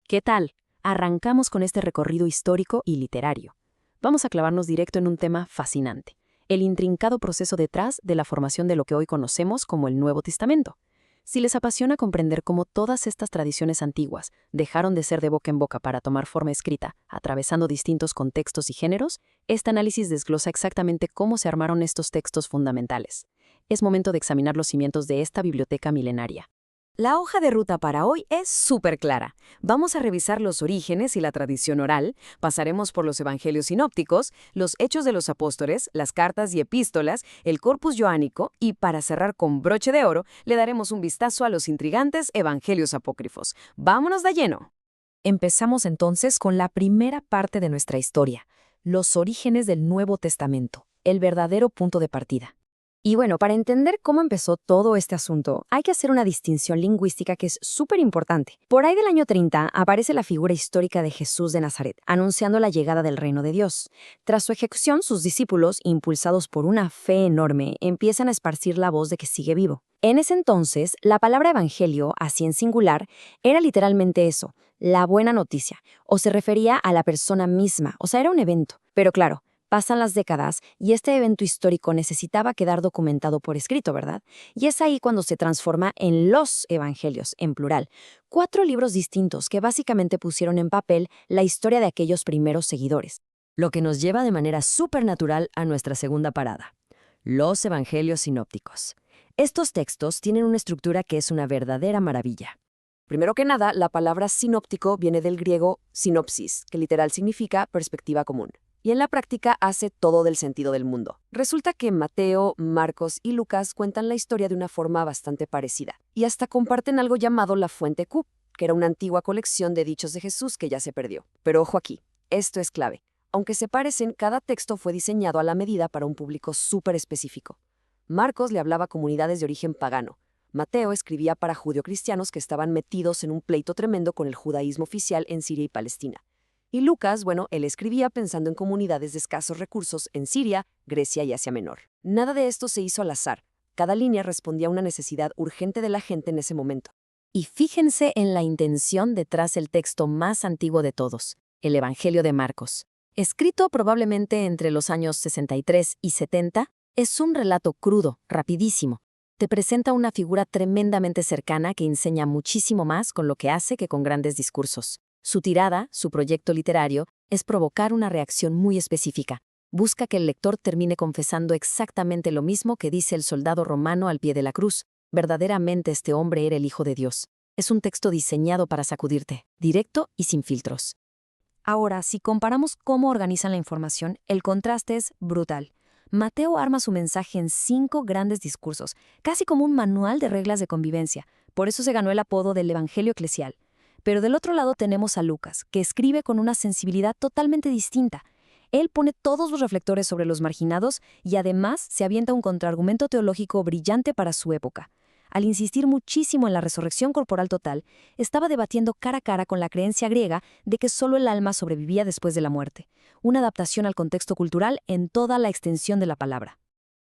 ¿Qué tal? Arrancamos con este recorrido histórico y literario. Vamos a clavarnos directo en un tema fascinante, el intrincado proceso detrás de la formación de lo que hoy conocemos como el Nuevo Testamento. Si les apasiona comprender cómo todas estas tradiciones antiguas dejaron de ser de boca en boca para tomar forma escrita, atravesando distintos contextos y géneros, este análisis desglosa exactamente cómo se armaron estos textos fundamentales. Es momento de examinar los cimientos de esta biblioteca milenaria. La hoja de ruta para hoy es súper clara. Vamos a revisar los orígenes y la tradición oral, pasaremos por los evangelios sinópticos, los hechos de los apóstoles, las cartas y epístolas, el corpus joánico y, para cerrar con broche de oro, le daremos un vistazo a los intrigantes evangelios apócrifos. ¡Vámonos de lleno! Empezamos entonces con la primera parte de nuestra historia, los orígenes del Nuevo Testamento, el verdadero punto de partida. Y bueno, para entender cómo empezó todo este asunto, hay que hacer una distinción lingüística que es súper importante. Por ahí del año 30 aparece la figura histórica de Jesús de Nazaret, anunciando la llegada del reino de Dios. Tras su ejecución, sus discípulos, impulsados por una fe enorme, empiezan a esparcir la voz de que sigue vivo. En ese entonces, la palabra evangelio, así en singular, era literalmente eso, la buena noticia, o se refería a la persona misma, o sea, era un evento. Pero claro, pasan las décadas y este evento histórico necesitaba quedar documentado por escrito, ¿verdad? Y es ahí cuando se transforma en los evangelios, en plural. 4 libros distintos que básicamente pusieron en papel la historia de aquellos primeros seguidores. Lo que nos lleva de manera supernatural a nuestra segunda parada, los evangelios sinópticos. Estos textos tienen una estructura que es una verdadera maravilla. Primero que nada, la palabra sinóptico viene del griego sinopsis, que literal significa perspectiva común. Y en la práctica hace todo del sentido del mundo. Resulta que Mateo, Marcos y Lucas cuentan la historia de una forma bastante parecida. Y hasta comparten algo llamado la Fuente Q, que era una antigua colección de dichos de Jesús que ya se perdió. Pero ojo aquí, esto es clave. Aunque se parecen, cada texto fue diseñado a la medida para un público súper específico. Marcos le hablaba a comunidades de origen pagano. Mateo escribía para judeocristianos que estaban metidos en un pleito tremendo con el judaísmo oficial en Siria y Palestina. Y Lucas, bueno, él escribía pensando en comunidades de escasos recursos en Siria, Grecia y Asia Menor. Nada de esto se hizo al azar. Cada línea respondía a una necesidad urgente de la gente en ese momento. Y fíjense en la intención detrás del texto más antiguo de todos, el Evangelio de Marcos. Escrito probablemente entre los años 63 y 70, es un relato crudo, rapidísimo. Te presenta una figura tremendamente cercana que enseña muchísimo más con lo que hace que con grandes discursos. Su tirada, su proyecto literario, es provocar una reacción muy específica. Busca que el lector termine confesando exactamente lo mismo que dice el soldado romano al pie de la cruz. Verdaderamente este hombre era el Hijo de Dios. Es un texto diseñado para sacudirte, directo y sin filtros. Ahora, si comparamos cómo organizan la información, el contraste es brutal. Mateo arma su mensaje en 5 grandes discursos, casi como un manual de reglas de convivencia. Por eso se ganó el apodo del Evangelio eclesial. Pero del otro lado tenemos a Lucas, que escribe con una sensibilidad totalmente distinta. Él pone todos los reflectores sobre los marginados y además se avienta un contraargumento teológico brillante para su época. Al insistir muchísimo en la resurrección corporal total, estaba debatiendo cara a cara con la creencia griega de que solo el alma sobrevivía después de la muerte, una adaptación al contexto cultural en toda la extensión de la palabra.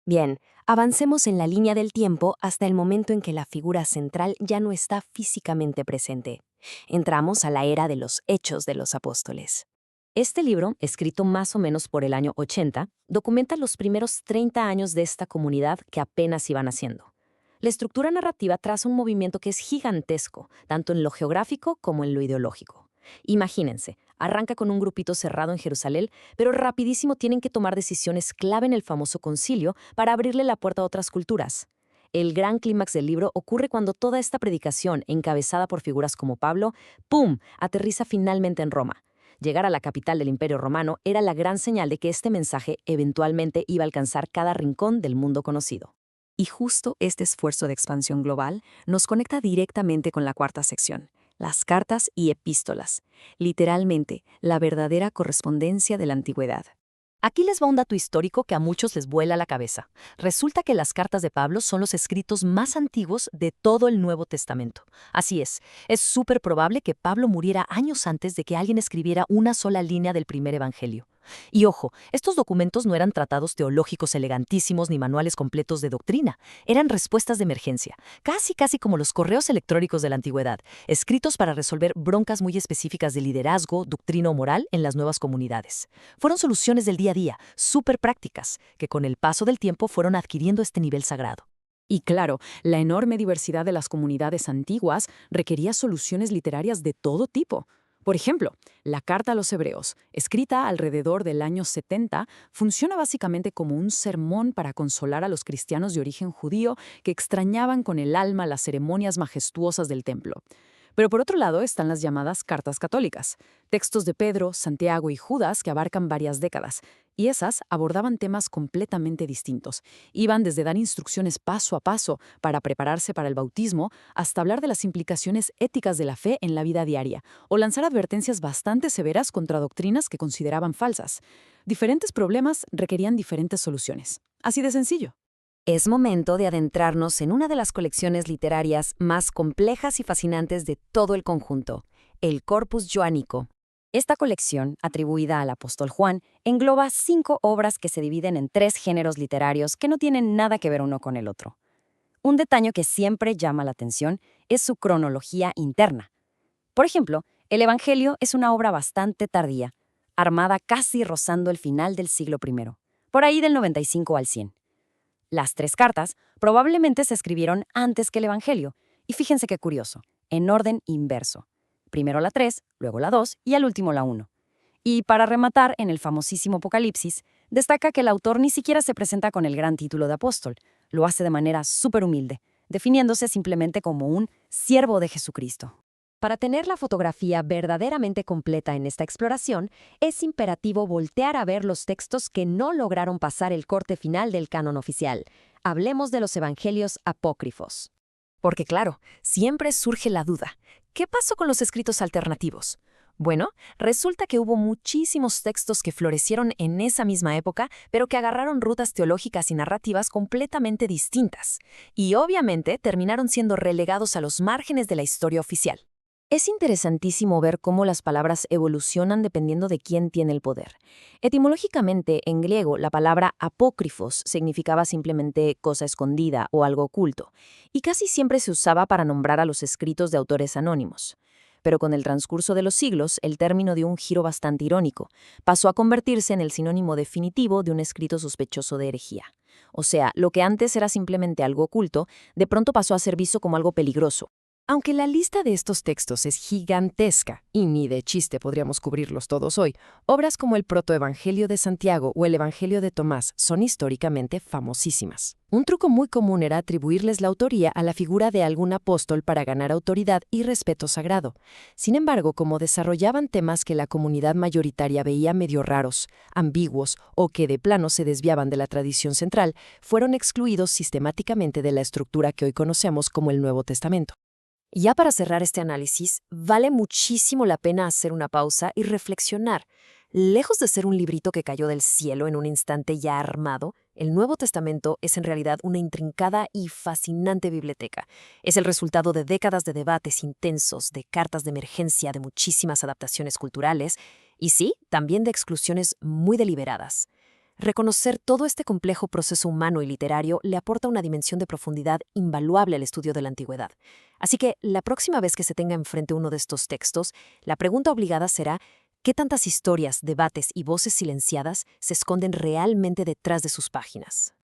Bien, avancemos en la línea del tiempo hasta el momento en que la figura central ya no está físicamente presente. Entramos a la era de los Hechos de los Apóstoles. Este libro, escrito más o menos por el año 80, documenta los primeros 30 años de esta comunidad que apenas iban haciendo. La estructura narrativa traza un movimiento que es gigantesco, tanto en lo geográfico como en lo ideológico. Imagínense, arranca con un grupito cerrado en Jerusalén, pero rapidísimo tienen que tomar decisiones clave en el famoso concilio para abrirle la puerta a otras culturas. El gran clímax del libro ocurre cuando toda esta predicación, encabezada por figuras como Pablo, ¡pum!, aterriza finalmente en Roma. Llegar a la capital del Imperio Romano era la gran señal de que este mensaje eventualmente iba a alcanzar cada rincón del mundo conocido. Y justo este esfuerzo de expansión global nos conecta directamente con la cuarta sección, las cartas y epístolas, literalmente la verdadera correspondencia de la antigüedad. Aquí les va un dato histórico que a muchos les vuela la cabeza. Resulta que las cartas de Pablo son los escritos más antiguos de todo el Nuevo Testamento. Así es súper probable que Pablo muriera años antes de que alguien escribiera una sola línea del primer evangelio. Y ojo, estos documentos no eran tratados teológicos elegantísimos ni manuales completos de doctrina, eran respuestas de emergencia, casi como los correos electrónicos de la antigüedad, escritos para resolver broncas muy específicas de liderazgo, doctrina o moral en las nuevas comunidades. Fueron soluciones del día a día, súper prácticas, que con el paso del tiempo fueron adquiriendo este nivel sagrado. Y claro, la enorme diversidad de las comunidades antiguas requería soluciones literarias de todo tipo. Por ejemplo, la Carta a los Hebreos, escrita alrededor del año 70, funciona básicamente como un sermón para consolar a los cristianos de origen judío que extrañaban con el alma las ceremonias majestuosas del templo. Pero por otro lado están las llamadas cartas católicas, textos de Pedro, Santiago y Judas que abarcan varias décadas, y esas abordaban temas completamente distintos. Iban desde dar instrucciones paso a paso para prepararse para el bautismo hasta hablar de las implicaciones éticas de la fe en la vida diaria, o lanzar advertencias bastante severas contra doctrinas que consideraban falsas. Diferentes problemas requerían diferentes soluciones. Así de sencillo. Es momento de adentrarnos en una de las colecciones literarias más complejas y fascinantes de todo el conjunto, el Corpus Joanico. Esta colección, atribuida al apóstol Juan, engloba 5 obras que se dividen en 3 géneros literarios que no tienen nada que ver uno con el otro. Un detalle que siempre llama la atención es su cronología interna. Por ejemplo, el Evangelio es una obra bastante tardía, armada casi rozando el final del siglo I, por ahí del 95 al 100. Las 3 cartas probablemente se escribieron antes que el Evangelio, y fíjense qué curioso, en orden inverso. Primero la 3, luego la 2 y al último la 1. Y para rematar, en el famosísimo Apocalipsis, destaca que el autor ni siquiera se presenta con el gran título de apóstol, lo hace de manera súper humilde, definiéndose simplemente como un siervo de Jesucristo. Para tener la fotografía verdaderamente completa en esta exploración, es imperativo voltear a ver los textos que no lograron pasar el corte final del canon oficial. Hablemos de los evangelios apócrifos. Porque claro, siempre surge la duda, ¿qué pasó con los escritos alternativos? Bueno, resulta que hubo muchísimos textos que florecieron en esa misma época, pero que agarraron rutas teológicas y narrativas completamente distintas, y obviamente terminaron siendo relegados a los márgenes de la historia oficial. Es interesantísimo ver cómo las palabras evolucionan dependiendo de quién tiene el poder. Etimológicamente, en griego, la palabra apócrifos significaba simplemente cosa escondida o algo oculto, y casi siempre se usaba para nombrar a los escritos de autores anónimos. Pero con el transcurso de los siglos, el término dio un giro bastante irónico. Pasó a convertirse en el sinónimo definitivo de un escrito sospechoso de herejía. O sea, lo que antes era simplemente algo oculto, de pronto pasó a ser visto como algo peligroso. Aunque la lista de estos textos es gigantesca, y ni de chiste podríamos cubrirlos todos hoy, obras como el Protoevangelio de Santiago o el Evangelio de Tomás son históricamente famosísimas. Un truco muy común era atribuirles la autoría a la figura de algún apóstol para ganar autoridad y respeto sagrado. Sin embargo, como desarrollaban temas que la comunidad mayoritaria veía medio raros, ambiguos o que de plano se desviaban de la tradición central, fueron excluidos sistemáticamente de la estructura que hoy conocemos como el Nuevo Testamento. Ya para cerrar este análisis, vale muchísimo la pena hacer una pausa y reflexionar. Lejos de ser un librito que cayó del cielo en un instante ya armado, el Nuevo Testamento es en realidad una intrincada y fascinante biblioteca. Es el resultado de décadas de debates intensos, de cartas de emergencia, de muchísimas adaptaciones culturales y sí, también de exclusiones muy deliberadas. Reconocer todo este complejo proceso humano y literario le aporta una dimensión de profundidad invaluable al estudio de la antigüedad. Así que, la próxima vez que se tenga enfrente uno de estos textos, la pregunta obligada será, ¿qué tantas historias, debates y voces silenciadas se esconden realmente detrás de sus páginas?